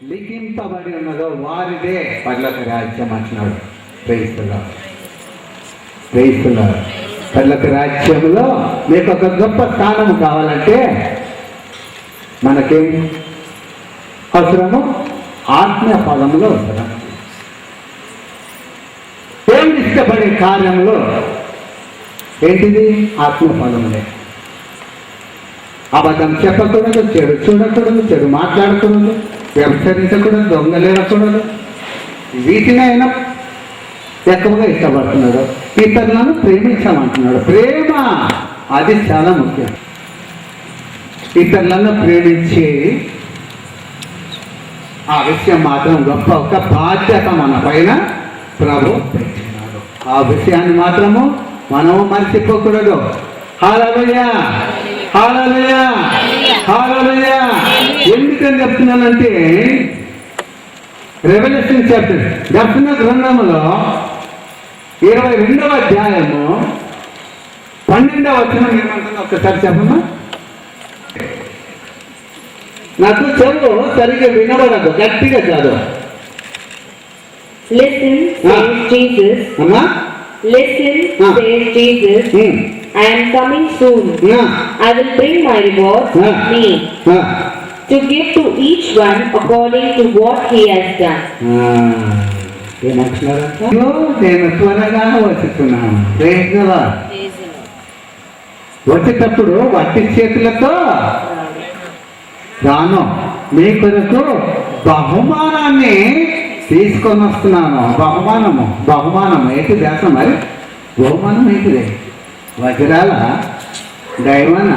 లిఖింపబడి ఉన్నదో వారిదే పర్లోక రాజ్యం అంటున్నాడు. క్రైస్తవులు పర్లోక రాజ్యంలో మీకు ఒక గొప్ప స్థానం కావాలంటే మనకేం అవసరము? ఆత్మీయ ఫలంలో అవసరం. దేవుని ఇష్టపడే కార్యంలో ఏంటిది? ఆత్మీయ ఫలములే. అబద్ధం చెప్పకూడదు, చెడు చూడకూడదు, చెడు మాట్లాడకూడదు, వ్యవహరించకూడదు, దొంగలేడకూడదు. వీటిని ఆయన ఎక్కువగా ఇష్టపడుతున్నాడు. ఇతరులను ప్రేమించమంటున్నాడు. ప్రేమ అది చాలా ముఖ్యం. ఇతరులను ప్రేమించి ఆ విషయం మాత్రం గొప్ప ఒక బాధ్యత మన పైన ప్రభు పెట్టినాడు. ఆ విషయాన్ని మాత్రము మనము మర్చిపోకూడదు. హల్లెలూయా, హల్లెలూయా, హల్లెలూయా. ఎందుకని చెప్తున్నానంటే రెవల్యూషన్ చాప్టర్ దర్శన గ్రంథములో 22వ అధ్యాయము 12వ వచనం ఏమంటుందో ఒక్కసారి చెప్పమ్మా. నాకు చెవు సరిగ్గా వినబడదు, గట్టిగా చదువు. Listen, says Jesus. Listen, says Jesus. I am coming soon. I will bring my reward with me to give to each one according to what he has done. నేను త్వరగా వచ్చుతున్నాను. వచ్చేటప్పుడు వట్టి చేతులతో రాను, మీ కొరకు బహుమానాన్ని తీసుకొని వస్తున్నాను. బహుమానం ఏంటి దేశం? మరి బహుమానం ఏంటిది? వజ్రాల, డైమండ్,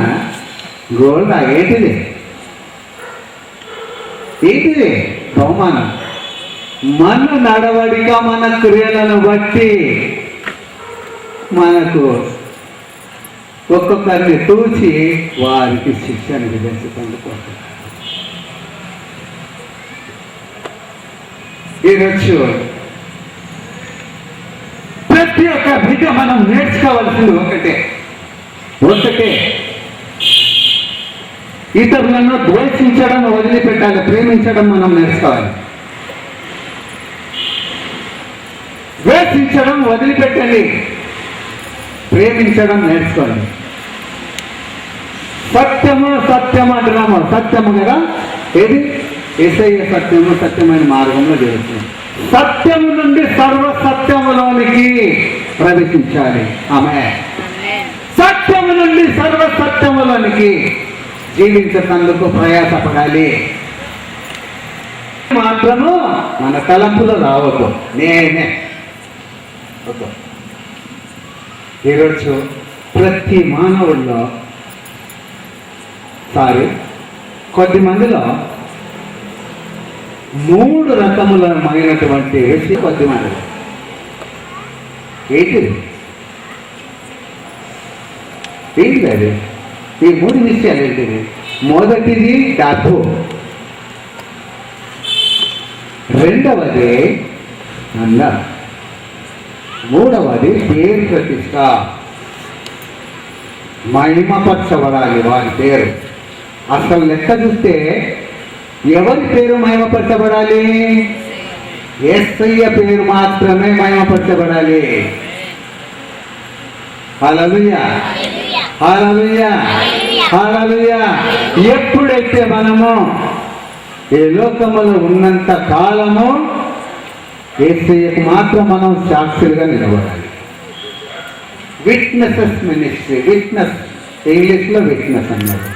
గోల్డ్ ఏంటిది? ఏంటిది బహుమానం? మన నడవడిక, మన క్రియలను బట్టి మనకు ఒక్కొక్కరిని తూచి వారికి శిక్షను విధించుకుంటున్నారు. ఈరోజు ప్రతి ఒక్క బిడ్డ మనం నేర్చుకోవాల్సింది ఒకటే, ఇతరులను ద్వేషించడం వదిలిపెట్టాలి, ప్రేమించడం మనం నేర్చుకోవాలి. ద్వేషించడం వదిలిపెట్టండి, ప్రేమించడం నేర్చుకోవాలి. సత్యము అంటున్నాము. సత్యము కదా, ఏది? యేసయ్య సత్యము, సత్యమైన మార్గంలో జరుగుతుంది. సత్యము నుండి సర్వసత్యములోనికి ప్రవేశించాలి. ఆమేన్. సత్యము నుండి సర్వసత్యములోనికి జీవించేందుకు ప్రయాసపడాలి. మాత్రము మన తలంపులో రావద్దు. నేనే ఈరోజు ప్రతి మానవుల్లో కొద్ది మందిలో 3 రకములమైనటువంటి వ్యక్తి కొద్ది మంది. ఏంటిది అది? ఈ 3 విషయాలు ఏంటిది? మొదటిది డబ్బు, రెండవది అందం, మూడవది పేరు ప్రతిష్ట. మహిమపరచబడాలి వారి పేరు. అసలు లెక్క చూస్తే ఎవరి పేరు మహిమపరచబడాలి? యేసయ్య పేరు మాత్రమే మహిమపరచబడాలి. హల్లెలూయా, హల్లెలూయా, హల్లెలూయా. ఎప్పుడైతే మనము ఈ లోకములో ఉన్నంత కాలము యేసయ్యకు మాత్రం మనం సాక్షులుగా నిలబడాలి. Witnesses ministry. విట్నెస్ ఇంగ్లీష్లో విట్నెస్ అన్నారు,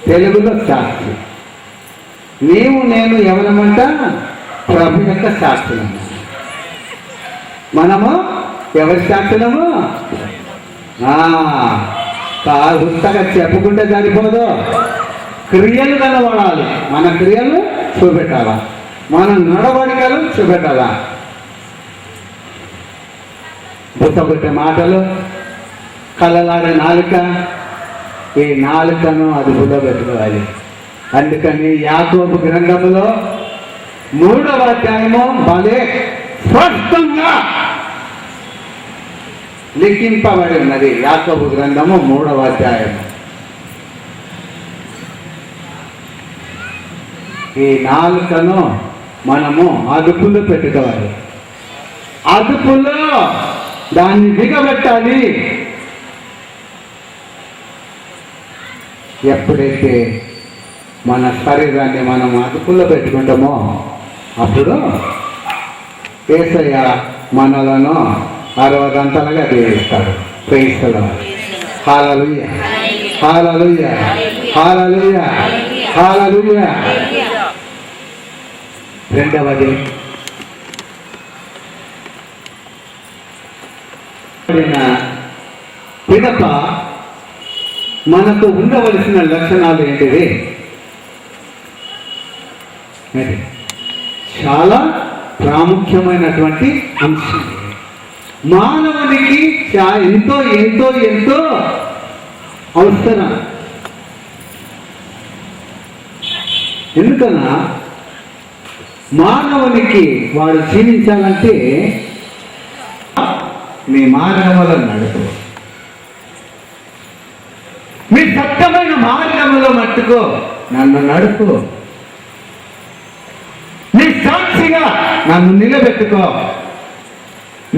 తెలుగులో సాక్షి. నీవు నేను ఎవరమంట? ప్రభు యొక్క సాక్షులము. మనము ఎవరి సాక్షులము? ఉత్తగా చెప్పుకుంటే సరిపోదు, క్రియలు కనబడాలి. మన క్రియలు చూపెట్టాలా, మన నడవడికలు చూపెట్టాలా. బుట్టబుట్టే మాటలు, కళ్ళలాడే నాలుక, ఈ నాలుకను అదుపులో పెట్టుకోవాలి. అందుకని యాకోబు గ్రంథములో 3వ అధ్యాయము భలే స్పష్టంగా లిఖింపబడి ఉన్నది. యాకోబు గ్రంథము 3వ అధ్యాయము ఈ నాలుకను మనము అదుపులో పెట్టుకోవాలి. అదుపులో దాన్ని దిగబెట్టాలి. ఎప్పుడైతే మన శరీరాన్ని మనం అదుపులో పెట్టుకుంటామో అప్పుడు యేసయ్య మనలను 60 గంటలుగా దీవిస్తాడు. Praise the Lord. Hallelujah, hallelujah, hallelujah, hallelujah. రెండవది పిదప మనకు ఉండవలసిన లక్షణాలు ఏంటివి? చాలా ప్రాముఖ్యమైనటువంటి అంశం. మానవునికి ఎంతో ఎంతో ఎంతో అవసరం. ఎందుకన్నా మానవునికి వాడు జీవించాలంటే మీ మార్గములో నడుపు, మీ సత్యమైన మార్గములో మట్టుకో నన్ను నడుపు, నీ సాక్షిగా నన్ను నిలబెట్టుకో.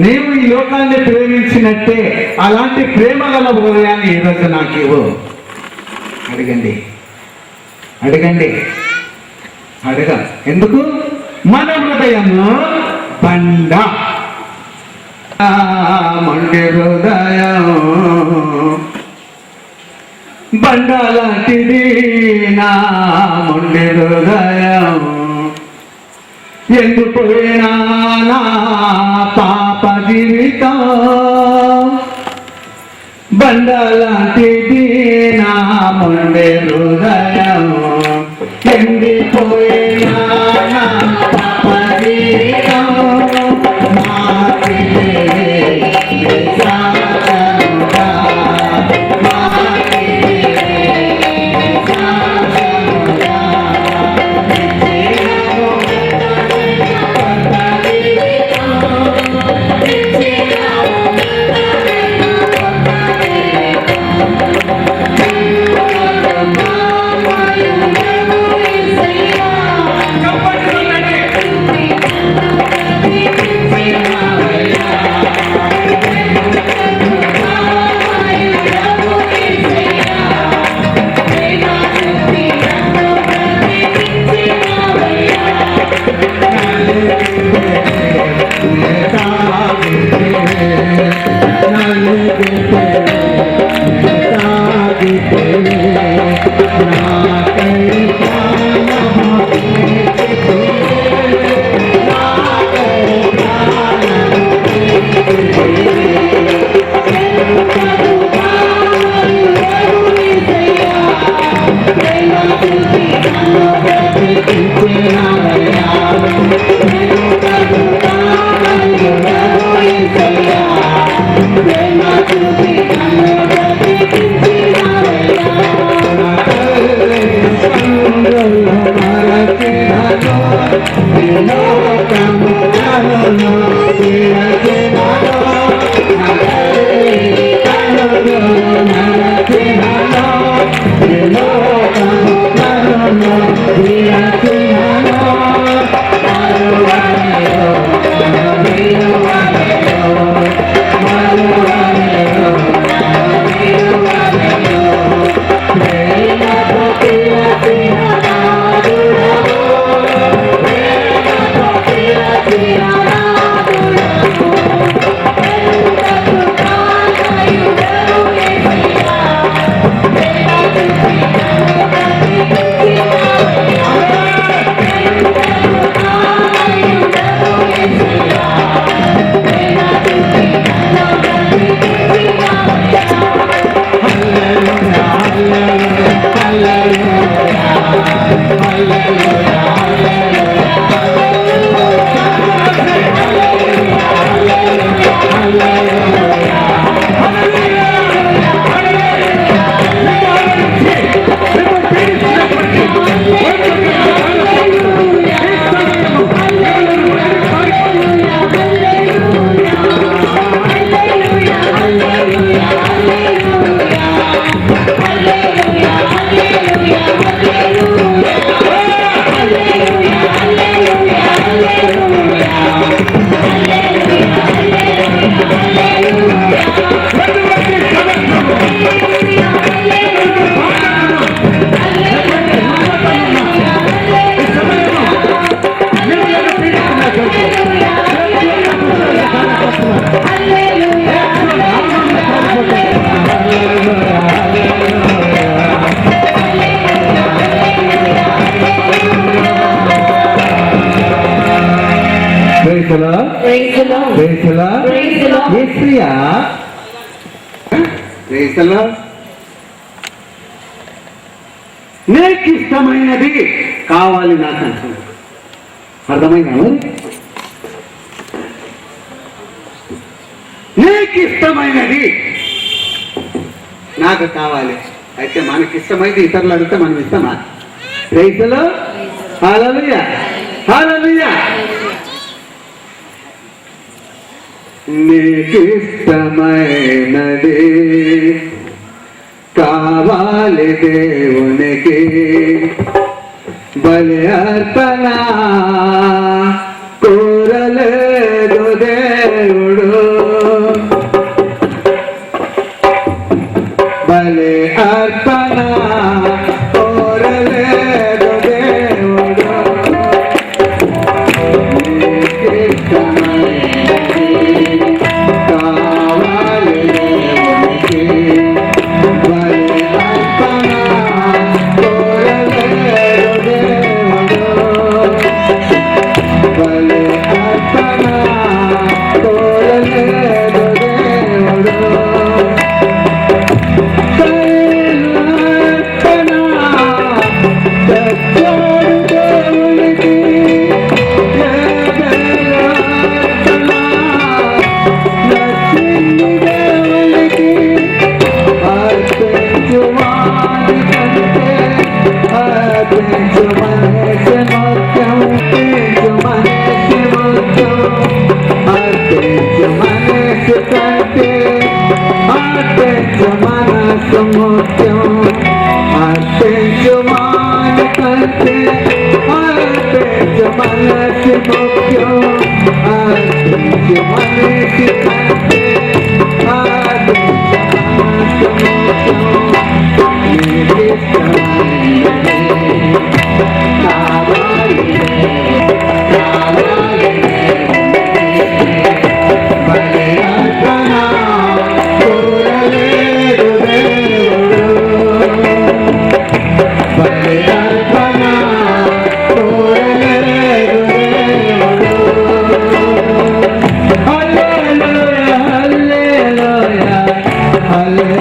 నీవు ఈ లోకాన్ని ప్రేమించినట్టే అలాంటి ప్రేమ గల హృదయాన్ని ఈరోజు నాకు ఇవ్వు. అడగండి, అడగండి, అడగ. ఎందుకు? మన హృదయంలో బండ, మండే హృదయం బండ లాంటిది నా మండే హృదయం. ఎండిపోయినా నా పాప జీవితం బండ లాంటిది నా మండే హృదయం. ఎండిపోయినా నా పాప జీవితం Praise the Lord. Praise the Lord. Yesayya. Praise the Lord. నీకు ఇష్టమైనది కావాలి నాకు అంటున్నాడు. అర్థమైందా మరి? నీకు ఇష్టమైనది నాకు కావాలి. అయితే మనకి ఇష్టమైంది ఇతరులు అడిగితే మనం ఇస్తామా? Praise the Lord. Hallelujah, hallelujah. నీకు ఇష్టమైనది కావాలి దేవునికి, బలి అర్పణ కోరలేదు దేవుడు, బలి అర్పణ కోరలేదు దేవుడు. నీకు ఇష్టమైనది కావాలి దేవునికి, బలి అర్పణ కోరలేదు దేవుడు, బలి అర్పణ కోరలేదు దేవుడు. Hallelujah.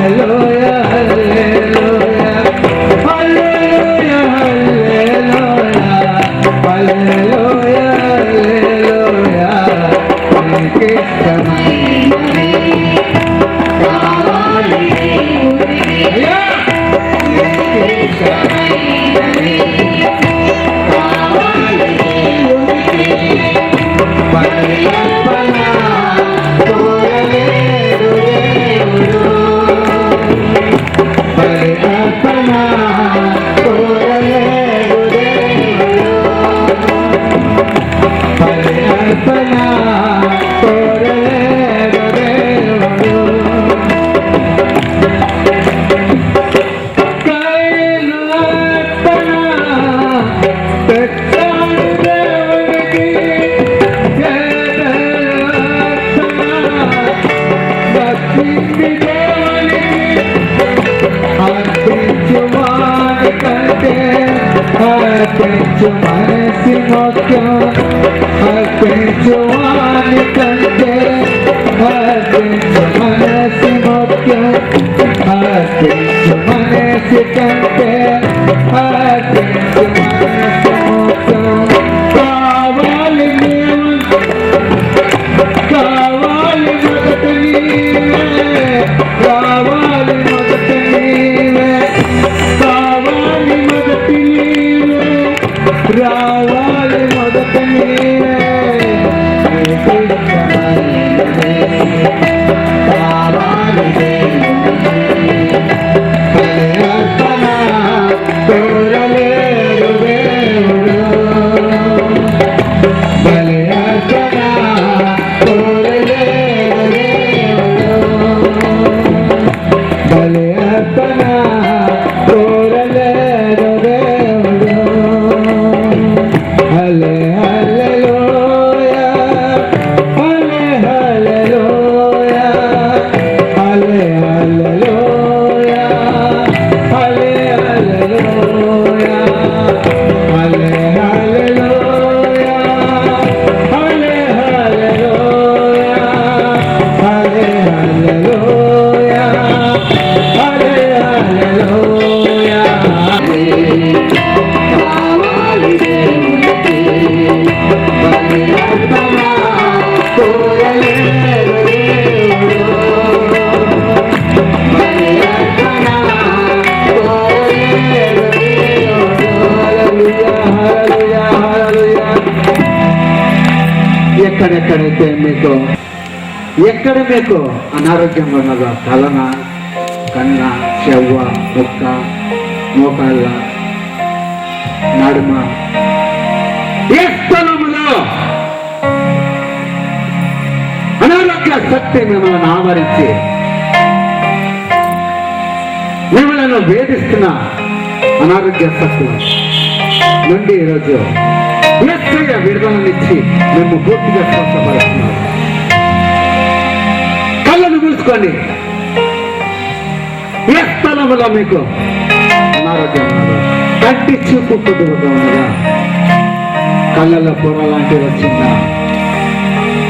ఎక్కడెక్కడైతే మీకు ఎక్కడ మీకు అనారోగ్యం ఉన్నదో తలన, కన్న, చెవ్వ, ముక్క, మోకాళ్ళ, నడుమ, ఏ స్థలములో అనారోగ్య శక్తి మిమ్మల్ని ఆవరించి మిమ్మల్ని వేధిస్తున్న అనారోగ్య శక్తుల నుండి ఈరోజు యేసయ్య విడుదలనిచ్చి మేము పూర్తిగా స్వస్థపరుస్తున్నాం. కళ్ళను మూసుకోండి. ఏ స్థలంలో మీకు అనారోగ్యం ఉన్నదో, కంటి చూపు కొద్దుగా ఉన్నదా, కళ్ళలో పొర లాంటివి వచ్చిందా,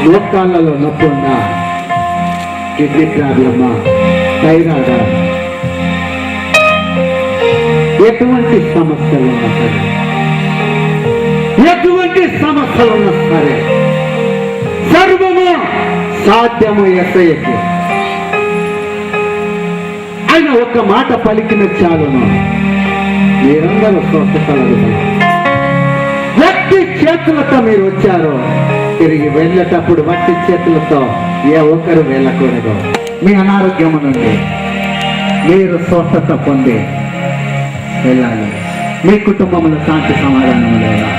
మోకాళ్ళలో నొప్పి ఉందా, కిడ్నీ ప్రాబ్లమా, థైరాయిడా, ఎటువంటి సమస్యలు ఉన్నా సరే, ఎటువంటి సమస్యలు ఉన్నా సరే, సర్వము సాధ్యము యేసయ్యకి. ఆయన ఒక్క మాట పలికిన చాలును, మీరందరూ స్వస్థతలుగుతారు. వట్టి చేతులతో మీరు వచ్చారు, తిరిగి వెళ్ళేటప్పుడు వట్టి చేతులతో ఏ ఒక్కరు వెళ్ళకూడదు. మీ అనారోగ్యము నుండి మీరు స్వస్థత పొంది వెళ్ళాలి. మీ కుటుంబంలో శాంతి సమాధానం లేదా?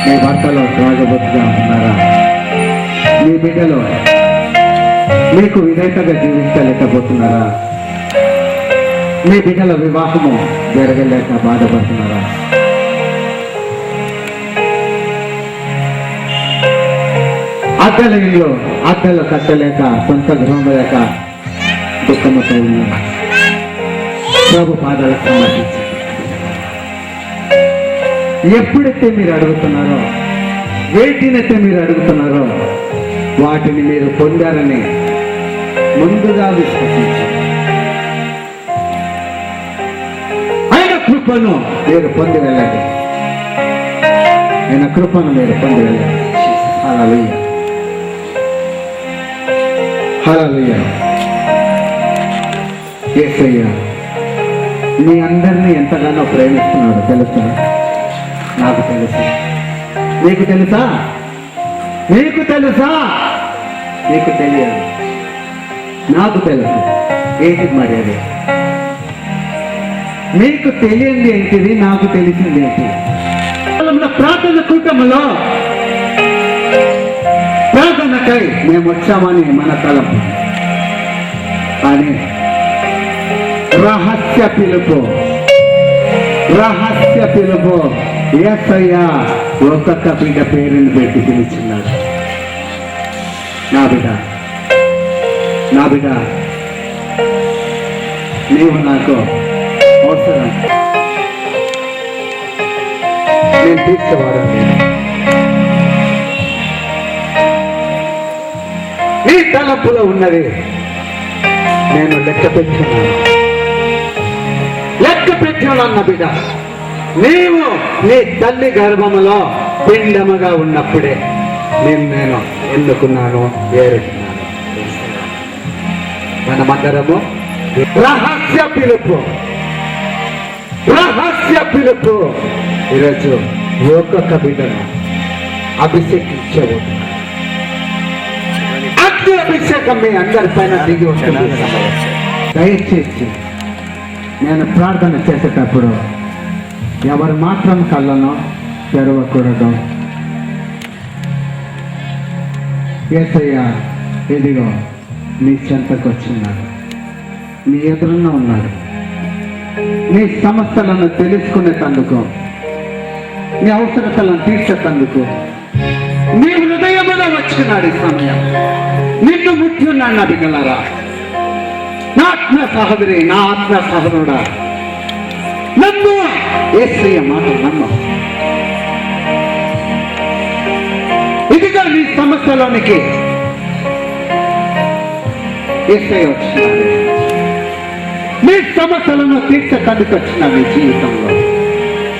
మీ భర్తలో త్రాగబొత్తుగా ఉన్నారా? మీ బిడ్డలో మీకు విధేయతగా జీవించలేకపోతున్నారా? మీ బిడ్డల వివాహము జరగలేక బాధపడుతున్నారా? అద్దెల ఇల్లు అద్దెలు కట్టలేక, సొంత గృహం లేక దుఃఖముతో ఉన్నారు. ప్రభు పాదాలకు సమర్పించి ఎప్పుడైతే మీరు అడుగుతున్నారో, వేటినైతే మీరు అడుగుతున్నారో వాటిని మీరు పొందారని ముందుగా విశ్వసించారు. ఆయన కృపను మీరు పొంది వెళ్ళండి. ఆయన కృపను మీరు పొంది వెళ్ళండి. హల్లెలూయా, హల్లెలూయా. యేసయ్య మీ అందరినీ ఎంతగానో ప్రేమిస్తున్నాడు తెలుసా? నాకు తెలుసా? నీకు తెలుసా? నీకు తెలుసా? నీకు తెలియదు, నాకు తెలుసు. ఏంటి మరి అది? మీకు తెలియంది ఏంటిది, నాకు తెలిసింది ఏంటి? ప్రార్థన కూటములో ప్రార్థనకై మేము వచ్చామని మన తలపు, కానీ రహస్య పిలుపు, రహస్య పిలుపు. యేసయ్య ఒక్కొక్క బిడ్డ పేరుని పెట్టి పిలిచిన్నాడు. నా బిడ్డ, నా బిడ్డ, నీవు నాకు అవసరం. నేను తీర్చేవాడని నీ తలపులో ఉన్నది నేను లెక్క పెట్టుకున్నాను. లెక్క పెట్టానన్న బిడ్డ, నీవు నీ తల్లి గర్భములో పిండముగా ఉన్నప్పుడే నేను ఎన్నుకున్నాను, ఏరుకున్నాను. మనమందరము రహస్య పిలుపు, రహస్య పిలుపు. ఈరోజు ఒక్కొక్క బిడ్డను అభిషేకించబోతున్నాను. అగ్ని అభిషేకం మీ అందరి పైన దిగి వస్తుంది. దయచేసి నేను ప్రార్థన చేసేటప్పుడు ఎవరు మాత్రం కళ్ళను తెరవకూడదు. యేసయ్య ఇదిగో నీ చెంతకు వచ్చిన్నాడు, నీ ఎదురున్న ఉన్నాడు. నీ సమస్యలను తెలుసుకునేటందుకు, నీ అవసరతలను తీర్చేటందుకు నీ హృదయములో వచ్చినాడు. ఈ సమయం నిన్ను ముట్టున్నాడు. నా బిడ్డలారా, నా ఆత్మ సహోదరి, నా ఆత్మ సహోదరుడా, నన్ను యేసయ్య మాట నన్ను. ఇదిగా నీ సమస్యలోనికి యేసయ్య వచ్చినాడు. నీ సమస్యలను తీర్చటానికి వచ్చిన నీ జీవితంలో,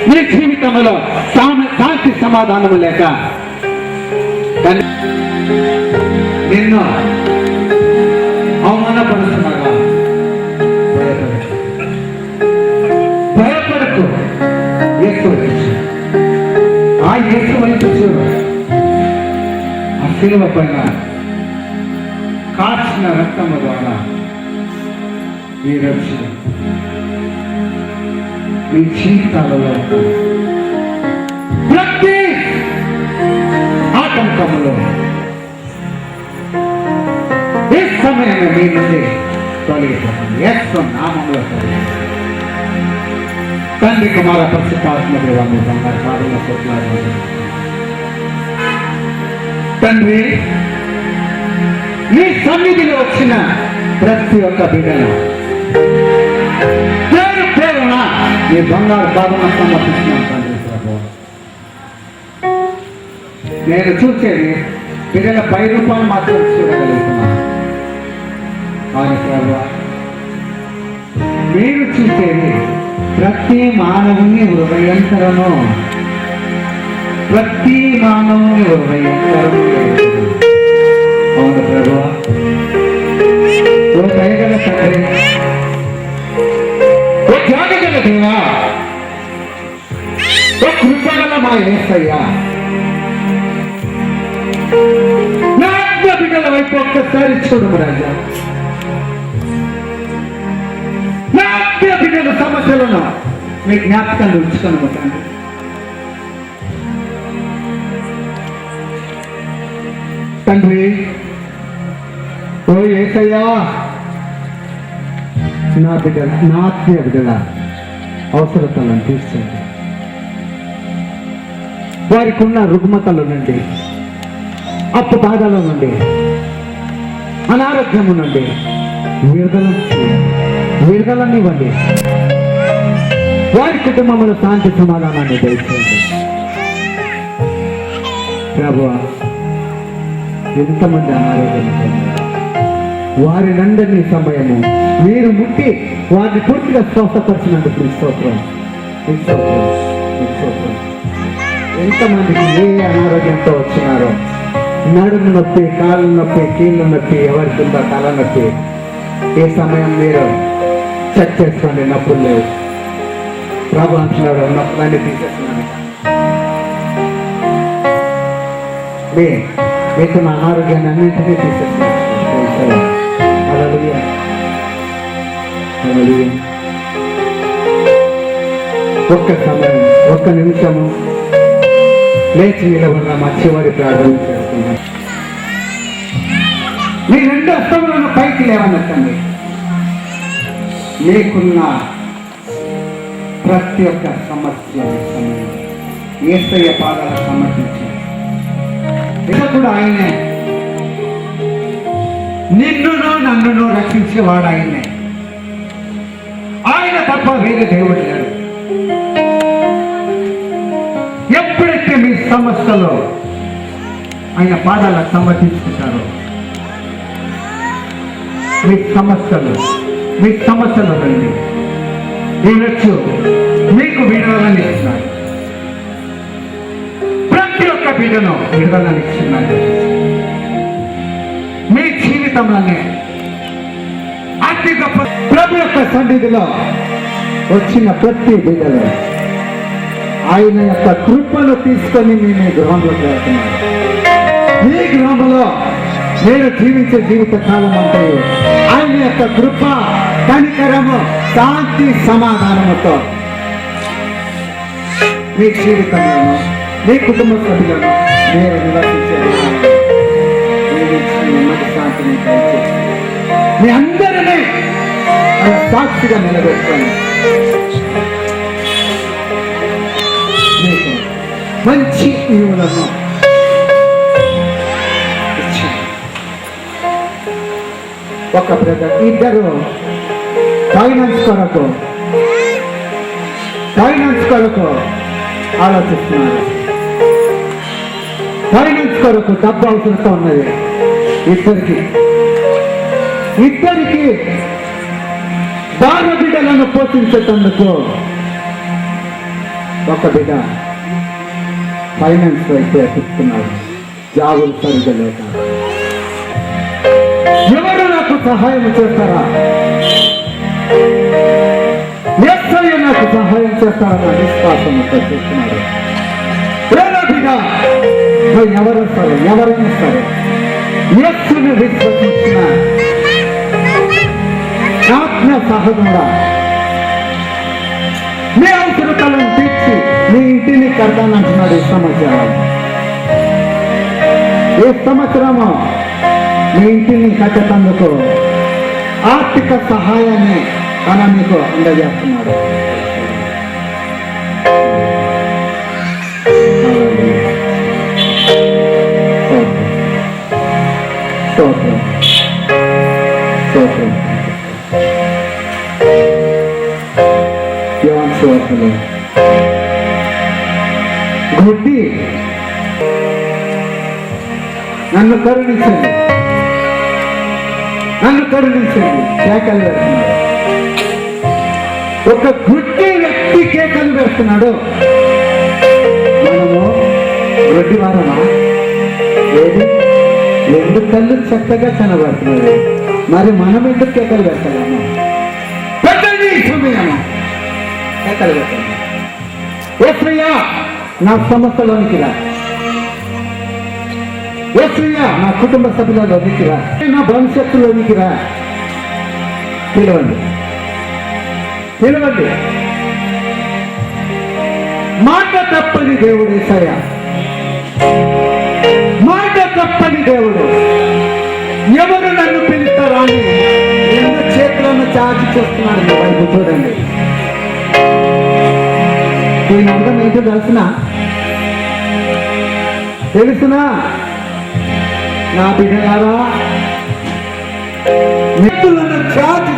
నీ జీవితంలో శాంతి సమాధానము లేక నిన్ను అవమానపడుతున్నాగా భయపడకు, భయపడకు. యేసు ఆ యేసు వైపు చూడు. శిలువ పైన కాచిన రక్తము ద్వారా ఈ రక్షణ మీ జీవితాలలో ప్రతి ఆటంకములో ఈ సమయం మీ నుండి తొలగిపోతుంది. యేసు నామములో తొలగిపోతుంది. తండ్రి కుమార పరిశుద్ధాత్మ దేవాన్ని బంగారు పాదముల కొట్లాడు. తండ్రి నీ సన్నిధిలో వచ్చిన ప్రతి ఒక్క బిడ్డను పేరు పేరున నీ బంగారు పాదములను సమర్పిస్తున్నాను తండ్రి ప్రభు. నేను చూసేది బిడ్డల 10 రూపాయలు మాత్రం చూడగలుగుతున్నాను. కానీ ప్రభు మీరు చూసేది ప్రతి మానవుని హృదయంతరను, ప్రతి మానవుని హృదయంతరను. అవును ప్రభు, ఓ దయగల తండ్రి, ఓ జ్ఞానగల దేవా, ఓ కృపగల మా యేసయ్యా, నా ఆత్మ బిడ్డల వైపు ఒక్కసారి చూడము రాజా. నా ఆత్మ బిడ్డల సమస్యలను మీ జ్ఞాపకాలు ఉంచుతాను తండ్రి. తండ్రి ఓ యేసయ్యా, నా బిడ్డల, నా ఆత్మీయ బిడ్డల అవసరతలను తీర్చండి. వారికి ఉన్న రుగ్మతల నుండి, అప్పు బాధల నుండి, అనారోగ్యము నుండి విడుదలనివ్వండి. వారి కుటుంబంలో శాంతి సమాధానాన్ని దయచేయండి ప్రభువా. ఎంతమంది అనారోగ్యం వారినందరినీ సమయము మీరు ముట్టి వారిని పూర్తిగా స్వస్థపరిచినందుకు స్తోత్రం. ఎంతమందికి ఏ అనారోగ్యంతో వచ్చినారో, నడుము నొప్పి, కాళ్ళు నొప్పి, కీళ్ళు నొప్పి, ఎవరికి ఉందో తల నొప్పి, ఏ సమయం మీరు చెక్ చేసుకోండి. నొప్పులు లేవు ప్రభు అంటున్నాడు, నొప్పులన్నీ తీసేస్తున్నాను. మీకు నా అనారోగ్యాన్ని అన్నింటినీ తీసేస్తున్నాను. హల్లెలూయా, హల్లెలూయా. ఒక్క సమయం, ఒక్క నిమిషము లేచి నిలబడిన మా చివరి ప్రార్థన చేస్తున్నాం. మీ 2 హస్తములను పైకి లేవనెత్తండి. మీకున్న ప్రతి ఒక్క సమస్య యేసయ్య పాదాల సమర్పించి, ఇక కూడా ఆయనే, నిన్నును నన్నును రక్షించేవాడు ఆయనే. ఆయన తప్ప వేరే దేవుడు లేడు. ఎప్పుడైతే మీ సమస్యలో ఆయన పాదాల సమర్పించుకుంటారో, మీ సమస్యలు రండి. ఈరోజు మీకు విడుదలని ఇస్తున్నారు. ప్రతి ఒక్క బిడ్డను విడుదలని ఇస్తున్నారు. మీ జీవితంలోనే అతి గొప్ప ప్రభు యొక్క సన్నిధిలో వచ్చిన ప్రతి బిడ్డలు ఆయన యొక్క కృపను తీసుకొని మీ గృహంలోకి వెళ్తున్నారు. ఈ గృహంలో మీరు జీవించే జీవిత కాలం అంటే ఆయన యొక్క కృప, కనికరము, శాంతి, సమాధానముతో మీ జీవితంలోనూ, మీ కుటుంబ సభ్యులను మీరు నివసించే శాంతిని మీ అందరినీ సాక్షిగా నిలబెట్టుకోండి. మీకు మంచి ఈవులను ఒక బ్రదర్, ఇద్దరు ఫైనాన్స్ కొరకు ఆలోచిస్తున్నారు. ఫైనాన్స్ కొరకు డబ్బు అవసరంతో ఉన్నది. ఇద్దరికి బాల బిడ్డలను పోషించేటందుకు ఒక బిడ్డ ఫైనాన్స్ వైపు ఎత్తుకున్నారు. జాబులు సరిగ్గా లేక ఎవరు నాకు సహాయం చేస్తారా, యేసయ్య నాకు సహాయం చేస్తారన్న విశ్వాసంతో చేస్తున్నారు. ఎవరు వస్తారు? ఎవరైనా సరే యేసుని విశ్వసించిన ఆత్మ సహోదరుడా, నీ అవసరతలను తీర్చి నీ ఇంటిని కడతానంటున్నాడు ఈ సంవత్సరం. ఈ సంవత్సరము నీ ఇంటిని కట్టేందుకు ఆర్థిక సహాయాన్ని తన నీకు అందజేస్తున్నాడు. స్తోత్రం, స్తోత్రం. యోహాను సువార్తలో గుడ్డి నన్ను కరుణించండి, నన్ను కరుణించండి కేకలు పెడుతున్నాడు. ఒక గుడ్డి వ్యక్తి కేకలు పెడుతున్నాడు. మనము గుడ్డి వారమా? ఏది రెండు కళ్ళు చక్కగా కనబడుతున్నాడు, మరి మనం ఎందుకు కేకలు పెడతాము? పెట్టండి సమయము, కేకలు పెట్టండి. యేసయ్యా నా సమస్యలోనికి రా, యేసయ్యా నా కుటుంబ సభ్యులలోనికి రా, నా భవిష్యత్తులోనికి రా. పిలవండి, పిలవండి. మాట తప్పని దేవుడు యేసయ్యా, మాట తప్పని దేవుడు. ఎవరు నన్ను పిలుస్తారా అని రెండు చేతులను చాచి చూస్తున్నాడు. మీ వైపు చూడండి. దీని అర్థం ఏంటో తెలుసునా నా బిడ్డలారా? మిత్రులను చాచి